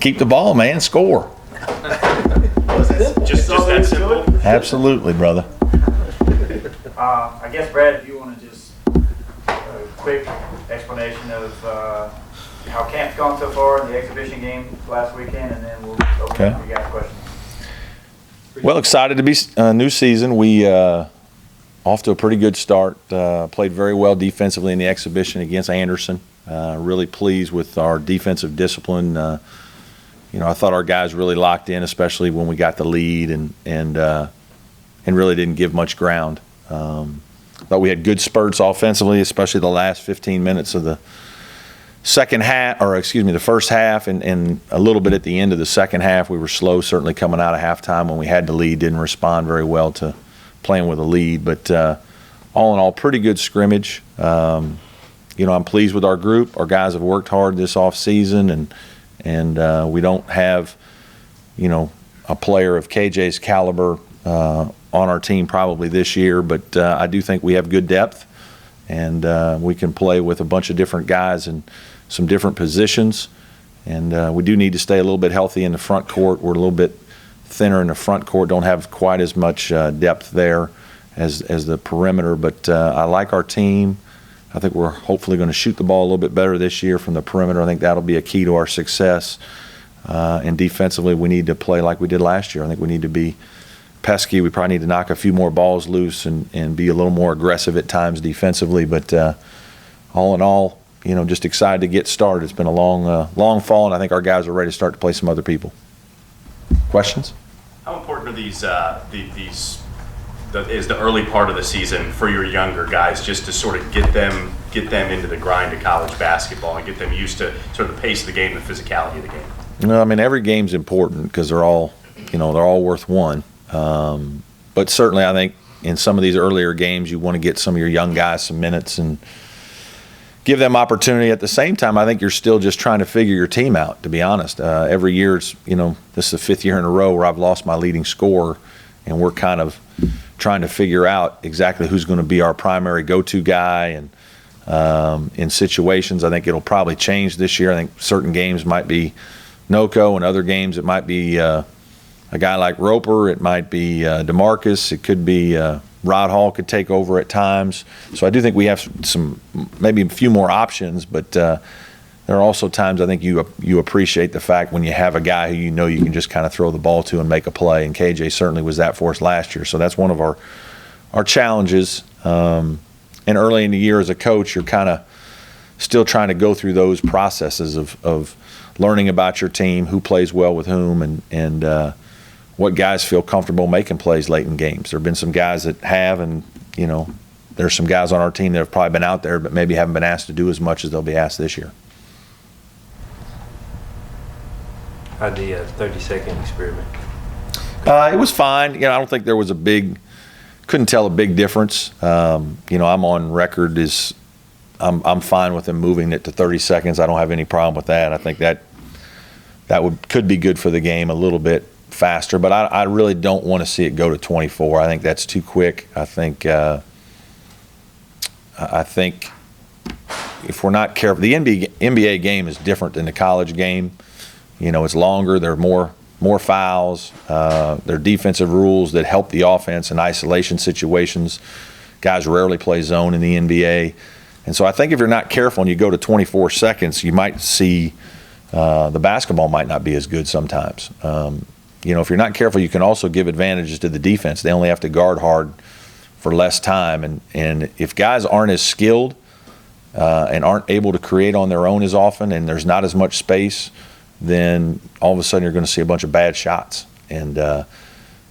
Keep the ball, man. Score. Just that simple. Absolutely, brother. I guess, Brad, if you want to just a quick explanation of how camp's gone so far in the exhibition game last weekend, and then we'll open up for you guys' questions. Well, excited to be a new season. We off to a pretty good start. Played very well defensively in the exhibition against Anderson. Really pleased with our defensive discipline. I thought our guys really locked in, especially when we got the lead, and really didn't give much ground. Thought we had good spurts offensively, especially the last 15 minutes of the the first half, and a little bit at the end of the second half. We were slow, certainly coming out of halftime when we had the lead. Didn't respond very well to playing with a lead, but all in all, pretty good scrimmage. I'm pleased with our group. Our guys have worked hard this off season, and we don't have, a player of KJ's caliber on our team probably this year, but I do think we have good depth, and we can play with a bunch of different guys in some different positions, and we do need to stay a little bit healthy in the front court. We're a little bit thinner in the front court, don't have quite as much depth there as the perimeter, but I like our team. I think we're hopefully going to shoot the ball a little bit better this year from the perimeter. I think that'll be a key to our success. And defensively, we need to play like we did last year. I think we need to be pesky. We probably need to knock a few more balls loose and be a little more aggressive at times defensively. But all in all, just excited to get started. It's been a long fall, and I think our guys are ready to start to play some other people. Questions? How important are these is the early part of the season for your younger guys, just to sort of get them into the grind of college basketball and get them used to sort of the pace of the game, the physicality of the game? No, I mean, every game's important because they're all worth one. But certainly, I think in some of these earlier games, you want to get some of your young guys some minutes and give them opportunity. At the same time, I think you're still just trying to figure your team out, to be honest. Every year, it's, this is the fifth year in a row where I've lost my leading scorer, and we're kind of trying to figure out exactly who's going to be our primary go-to guy. And in situations, I think it'll probably change this year. I think certain games might be Noko, and other games it might be a guy like Roper. It might be DeMarcus. It could be Rod Hall could take over at times. So I do think we have maybe a few more options, but there are also times I think you appreciate the fact when you have a guy who you can just kind of throw the ball to and make a play, and KJ certainly was that for us last year. So that's one of our challenges. And early in the year as a coach, you're kind of still trying to go through those processes of learning about your team, who plays well with whom, and what guys feel comfortable making plays late in games. There have been some guys that have, and there's some guys on our team that have probably been out there but maybe haven't been asked to do as much as they'll be asked this year. How'd the 30-second experiment? It was fine. I don't think there was couldn't tell a big difference. I'm on record as I'm fine with them moving it to 30 seconds. I don't have any problem with that. I think that could be good for the game a little bit faster, but I really don't want to see it go to 24. I think that's too quick. I think if we're not careful, the NBA game is different than the college game. It's longer. There are more fouls. There are defensive rules that help the offense in isolation situations. Guys rarely play zone in the NBA. And so I think if you're not careful and you go to 24 seconds, you might see the basketball might not be as good sometimes. If you're not careful, you can also give advantages to the defense. They only have to guard hard for less time. And if guys aren't as skilled and aren't able to create on their own as often, and there's not as much space, then all of a sudden you're going to see a bunch of bad shots. And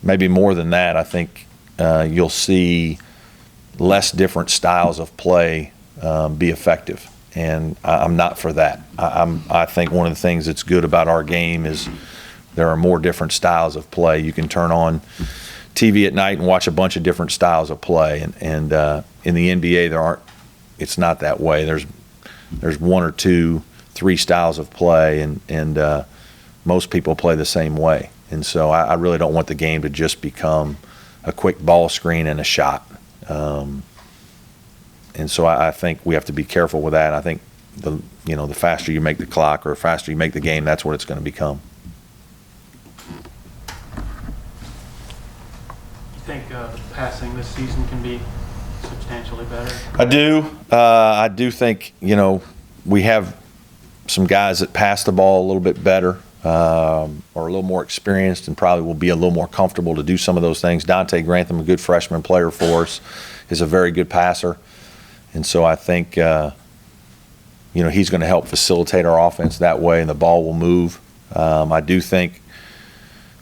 maybe more than that, I think you'll see less different styles of play be effective. And I'm not for that. I think one of the things that's good about our game is there are more different styles of play. You can turn on TV at night and watch a bunch of different styles of play. And in the NBA, it's not that way. There's one or two, three styles of play, and most people play the same way. And so I really don't want the game to just become a quick ball screen and a shot. And so I think we have to be careful with that. I think the faster you make the clock or the faster you make the game, that's what it's going to become. You think passing this season can be substantially better? I do. I do think, we have some guys that pass the ball a little bit better, are a little more experienced and probably will be a little more comfortable to do some of those things. Dante Grantham, a good freshman player for us, is a very good passer. And so I think, he's going to help facilitate our offense that way, and the ball will move. I do think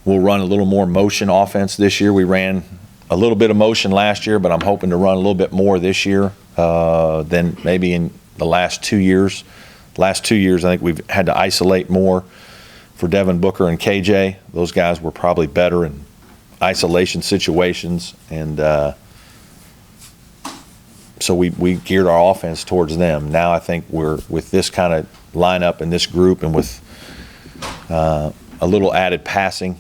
we'll run a little more motion offense this year. We ran a little bit of motion last year, but I'm hoping to run a little bit more this year than maybe in the last 2 years. Last 2 years, I think we've had to isolate more for Devin Booker and KJ. Those guys were probably better in isolation situations, and so we geared our offense towards them. Now I think we're with this kind of lineup and this group, and with a little added passing,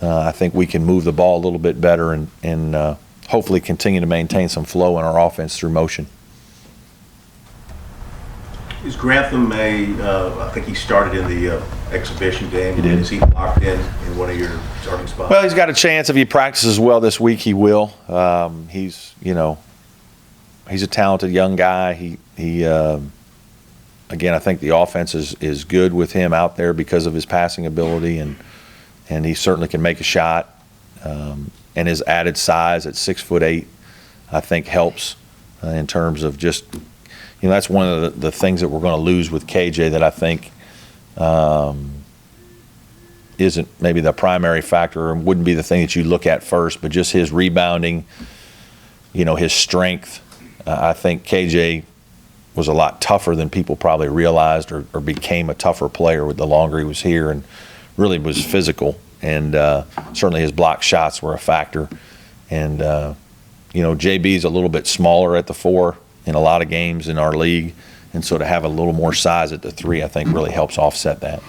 I think we can move the ball a little bit better and hopefully continue to maintain some flow in our offense through motion. Is Grantham I think he started in the exhibition game. He did. Is he locked in one of your starting spots? Well, he's got a chance. If he practices well this week, he will. He's a talented young guy. He again, I think the offense is good with him out there because of his passing ability, and he certainly can make a shot. And his added size at 6'8", I think helps in terms of just, that's one of the things that we're going to lose with KJ that I think isn't maybe the primary factor and wouldn't be the thing that you look at first, but just his rebounding, his strength. I think KJ was a lot tougher than people probably realized, or became a tougher player with the longer he was here, and really was physical. And certainly his block shots were a factor. And, JB's a little bit smaller at the 4 in a lot of games in our league. And so to have a little more size at the 3, I think really helps offset that.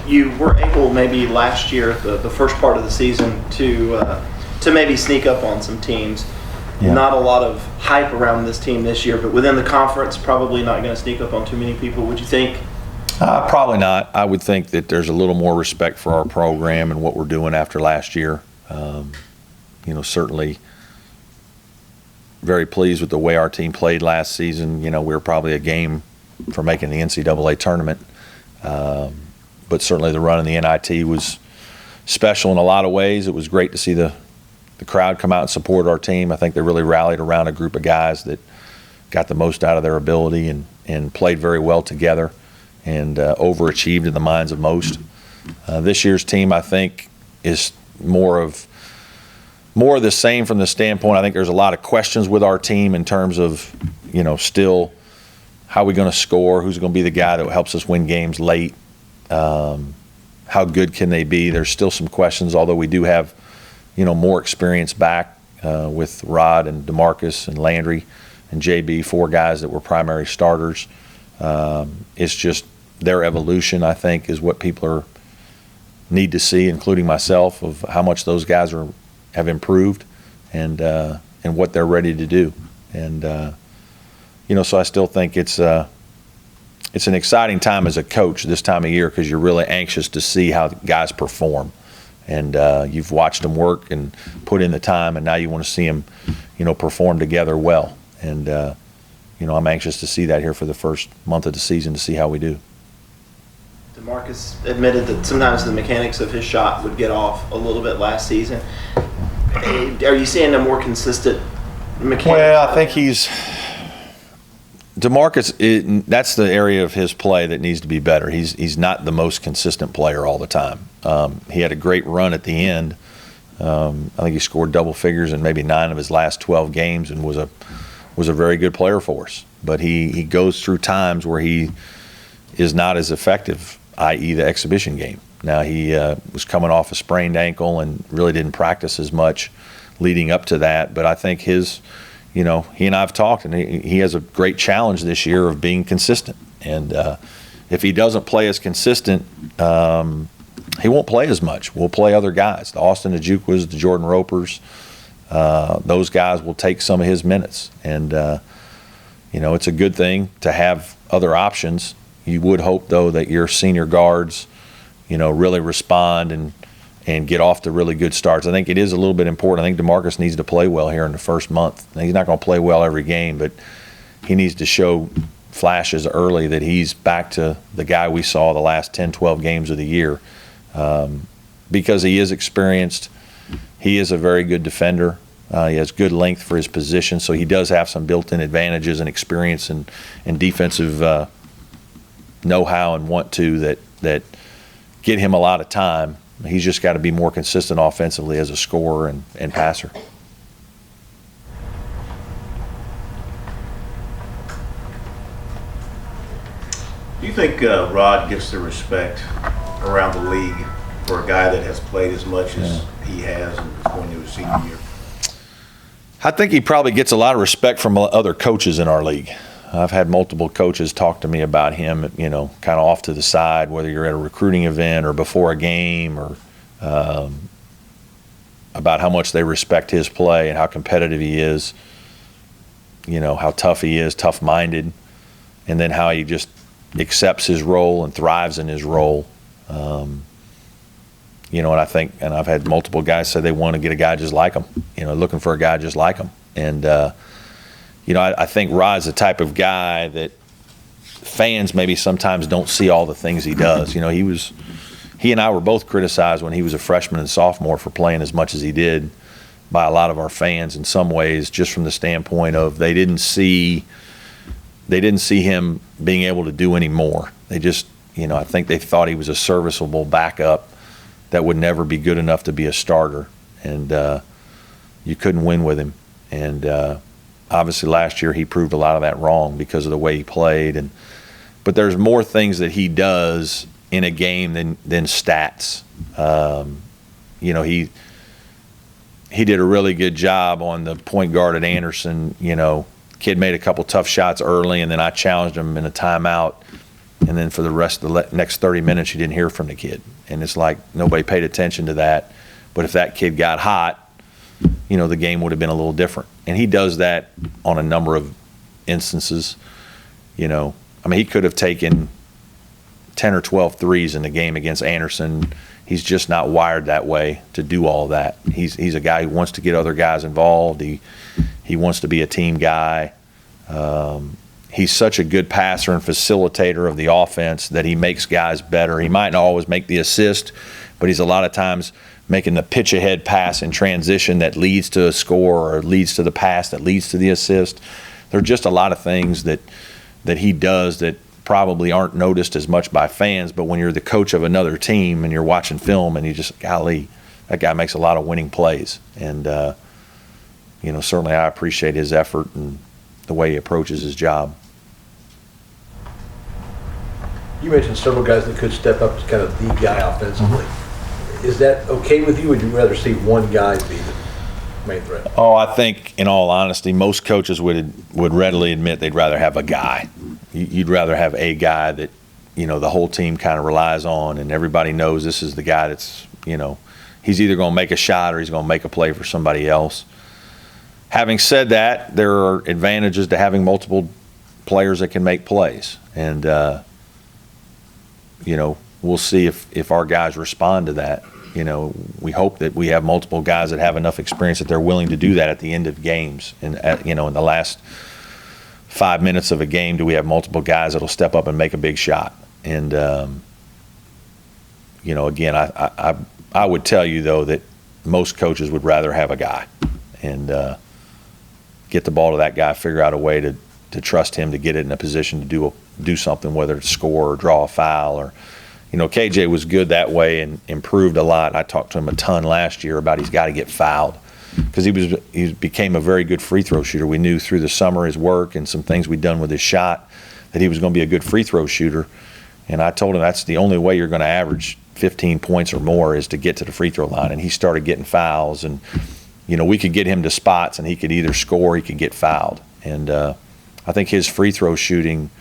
You were able maybe last year, the first part of the season, to maybe sneak up on some teams. Yeah. Not a lot of hype around this team this year, but within the conference, probably not going to sneak up on too many people. Would you think? Probably not. I would think that there's a little more respect for our program and what we're doing after last year. Certainly very pleased with the way our team played last season. We were probably a game for making the NCAA tournament. But certainly the run in the NIT was special in a lot of ways. It was great to see the crowd come out and support our team. I think they really rallied around a group of guys that got the most out of their ability and played very well together and overachieved in the minds of most. This year's team, I think, is more of the same from the standpoint. I think there's a lot of questions with our team in terms of, still how are we going to score, who's going to be the guy that helps us win games late, how good can they be. There's still some questions, although we do have, more experience back with Rod and DeMarcus and Landry and JB, 4 guys that were primary starters. It's just their evolution, I think, is what people need to see, including myself, of how much those guys have improved and what they're ready to do. And so I still think it's an exciting time as a coach this time of year, because you're really anxious to see how guys perform. And you've watched them work and put in the time, and now you want to see them, perform together well. And I'm anxious to see that here for the first month of the season, to see how we do. DeMarcus admitted that sometimes the mechanics of his shot would get off a little bit last season. Are you seeing a more consistent mechanics? Well, I think DeMarcus, that's the area of his play that needs to be better. He's not the most consistent player all the time. He had a great run at the end. I think he scored double figures in maybe 9 of his last 12 games and was a very good player for us. But he goes through times where he is not as effective, i.e. the exhibition game. Now, he was coming off a sprained ankle and really didn't practice as much leading up to that. But I think he and I have talked, and he has a great challenge this year of being consistent. And if he doesn't play as consistent, he won't play as much. We'll play other guys, the Austin Ojukwas, the Jordan Ropers. Those guys will take some of his minutes. And, it's a good thing to have other options. You would hope, though, that your senior guards, really respond and get off to really good starts. I think it is a little bit important. I think DeMarcus needs to play well here in the first month. He's not going to play well every game, but he needs to show flashes early that he's back to the guy we saw the last 10, 12 games of the year. Because he is experienced. He is a very good defender. He has good length for his position, so he does have some built-in advantages and experience and defensive know-how and want to that get him a lot of time. He's just got to be more consistent offensively as a scorer and passer. Do you think Rod gets the respect around the league for a guy that has played as much as he has and is going to his senior year? I think he probably gets a lot of respect from other coaches in our league. I've had multiple coaches talk to me about him, kind of off to the side, whether you're at a recruiting event or before a game, or about how much they respect his play and how competitive he is, how tough he is, tough-minded, and then how he just accepts his role and thrives in his role. And I think, and I've had multiple guys say they want to get a guy just like him, looking for a guy just like him. And, I think Rod's the type of guy that fans maybe sometimes don't see all the things he does. He and I were both criticized when he was a freshman and sophomore for playing as much as he did by a lot of our fans in some ways, just from the standpoint of they didn't see him being able to do any more. They just, I think they thought he was a serviceable backup that would never be good enough to be a starter. And you couldn't win with him. And obviously last year he proved a lot of that wrong because of the way he played. But there's more things that he does in a game than stats. He did a really good job on the point guard at Anderson. Kid made a couple tough shots early, and then I challenged him in a timeout. And then for the rest of the next 30 minutes, you didn't hear from the kid. And it's like nobody paid attention to that. But if that kid got hot, the game would have been a little different. And he does that on a number of instances. He could have taken 10 or 12 threes in the game against Anderson. He's just not wired that way to do all that. He's a guy who wants to get other guys involved. He wants to be a team guy. He's such a good passer and facilitator of the offense that he makes guys better. He might not always make the assist, but he's a lot of times making the pitch-ahead pass in transition that leads to a score or leads to the pass that leads to the assist. There are just a lot of things that he does that probably aren't noticed as much by fans, but when you're the coach of another team and you're watching film and you just, golly, that guy makes a lot of winning plays. And, certainly I appreciate his effort and the way he approaches his job. You mentioned several guys that could step up as kind of the guy offensively. Is that okay with you, or would you rather see one guy be the main threat? Oh, I think, in all honesty, most coaches would readily admit they'd rather have a guy. You'd rather have a guy that, the whole team kind of relies on, and everybody knows this is the guy that's, he's either going to make a shot or he's going to make a play for somebody else. Having said that, there are advantages to having multiple players that can make plays. And, we'll see if our guys respond to that. We hope that we have multiple guys that have enough experience that they're willing to do that at the end of games. And, in the last 5 minutes of a game, do we have multiple guys that'll step up and make a big shot? And, again, I would tell you, though, that most coaches would rather have a guy and get the ball to that guy, figure out a way to trust him to get it in a position to do something, whether it's score or draw a foul. Or, KJ was good that way and improved a lot. I talked to him a ton last year about he's got to get fouled because he became a very good free throw shooter. We knew through the summer his work and some things we'd done with his shot that he was going to be a good free throw shooter. And I told him that's the only way you're going to average 15 points or more is to get to the free throw line. And he started getting fouls, and we could get him to spots and he could either score or he could get fouled. And I think his free throw shooting,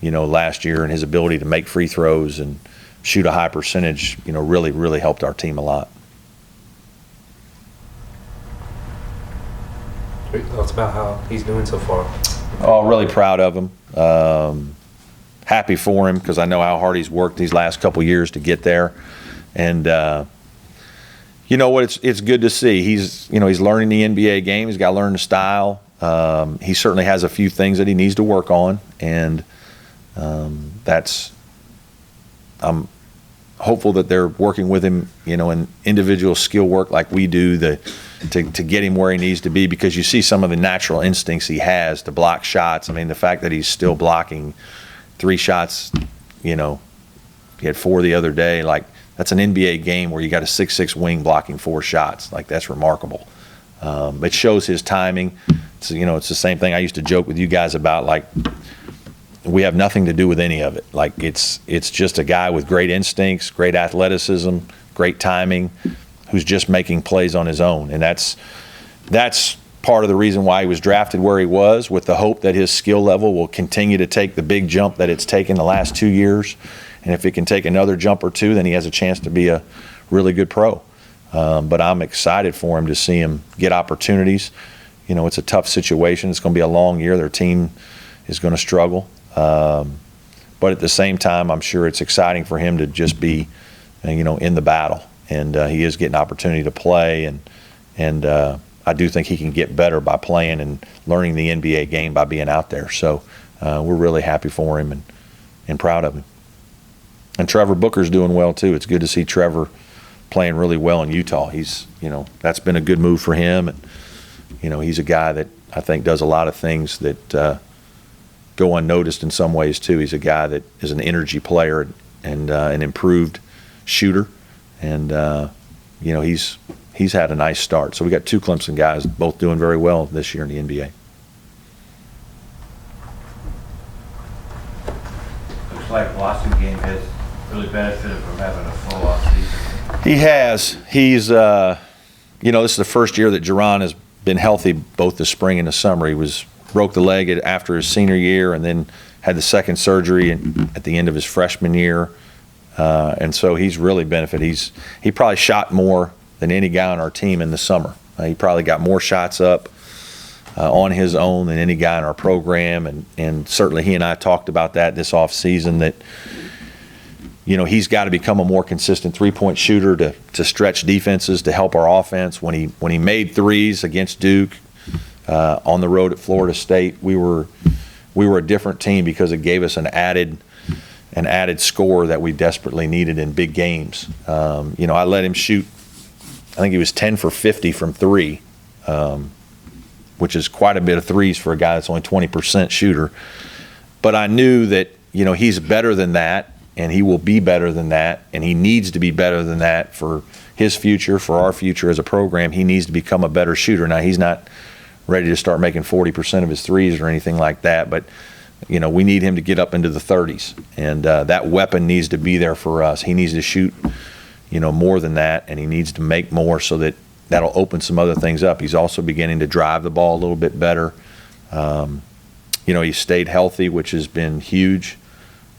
last year, and his ability to make free throws and shoot a high percentage, really helped our team a lot. What thoughts about how he's doing so far? Oh, really proud of him. Happy for him because I know how hard he's worked these last couple years to get there. And you know what? It's good to see. He's learning the NBA game. He's got to learn the style. He certainly has a few things that he needs to work on, and I'm hopeful that they're working with him, in individual skill work like we do to get him where he needs to be, because you see some of the natural instincts he has to block shots. I mean, the fact that he's still blocking 3 shots, he had 4 the other day, like that's an NBA game where you got a 6'6" wing blocking 4 shots. Like, that's remarkable. It shows his timing. It's the same thing I used to joke with you guys about, like, we have nothing to do with any of it. Like, it's just a guy with great instincts, great athleticism, great timing, who's just making plays on his own. And that's part of the reason why he was drafted where he was, with the hope that his skill level will continue to take the big jump that it's taken the last 2 years. And if it can take another jump or 2, then he has a chance to be a really good pro. But I'm excited for him to see him get opportunities. It's a tough situation. It's going to be a long year. Their team is going to struggle. But at the same time, I'm sure it's exciting for him to just be, in the battle. And he is getting opportunity to play. And I do think he can get better by playing and learning the NBA game by being out there. So we're really happy for him and proud of him. And Trevor Booker's doing well too. It's good to see Trevor playing really well in Utah. He's, that's been a good move for him. And, he's a guy that I think does a lot of things that go unnoticed in some ways too. He's a guy that is an energy player and an improved shooter. And, he's had a nice start. So we got 2 Clemson guys both doing very well this year in the NBA. Looks like Washington game has really benefited from having a full off season. He has. He's, this is the first year that Jerron has been healthy both the spring and the summer. He broke the leg after his senior year and then had the second surgery at the end of his freshman year. And so he's really benefited. He probably shot more than any guy on our team in the summer. He probably got more shots up on his own than any guy in our program. And certainly he and I talked about that this offseason, that he's got to become a more consistent three-point shooter to stretch defenses, to help our offense. When he made threes against Duke, on the road at Florida State, we were a different team because it gave us an added score that we desperately needed in big games. I let him shoot. I think he was 10 for 50 from 3, which is quite a bit of threes for a guy that's only 20% shooter. But I knew that he's better than that. And he will be better than that, and he needs to be better than that for his future, for our future as a program. He needs to become a better shooter. Now, he's not ready to start making 40% of his threes or anything like that, but we need him to get up into the 30s, and that weapon needs to be there for us. He needs to shoot, more than that, and he needs to make more so that'll open some other things up. He's also beginning to drive the ball a little bit better. He stayed healthy, which has been huge.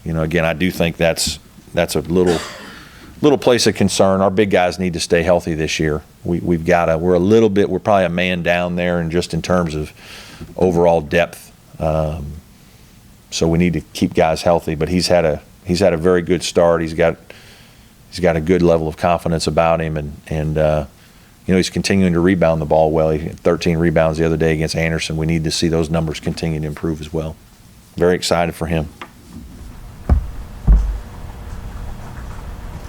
Again, I do think that's a little place of concern. Our big guys need to stay healthy this year. We're probably a man down there, and just in terms of overall depth. So we need to keep guys healthy. But he's had a very good start. He's got a good level of confidence about him, and he's continuing to rebound the ball well. He had 13 rebounds the other day against Anderson. We need to see those numbers continue to improve as well. Very excited for him.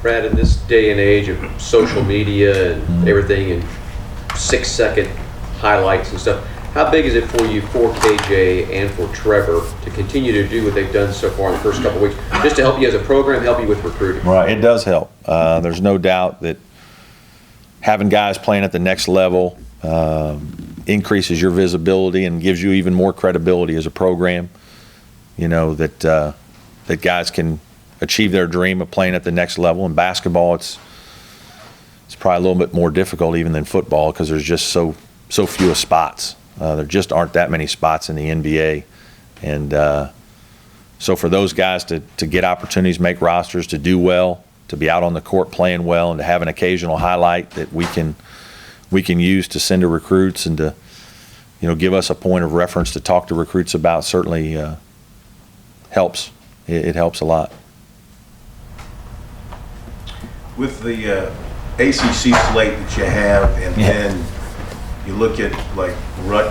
Brad, in this day and age of social media and everything and 6-second highlights and stuff, how big is it for you, for KJ and for Trevor, to continue to do what they've done so far in the first couple of weeks, just to help you as a program, help you with recruiting? Right, it does help. There's no doubt that having guys playing at the next level increases your visibility and gives you even more credibility as a program. That guys can achieve their dream of playing at the next level. In basketball, it's probably a little bit more difficult even than football because there's just so few spots. There just aren't that many spots in the NBA, and So for those guys to get opportunities, make rosters, to do well, to be out on the court playing well, and to have an occasional highlight that we can use to send to recruits and to, give us a point of reference to talk to recruits about, certainly helps. It helps a lot. With the ACC slate that you have, and then you look at like Rutgers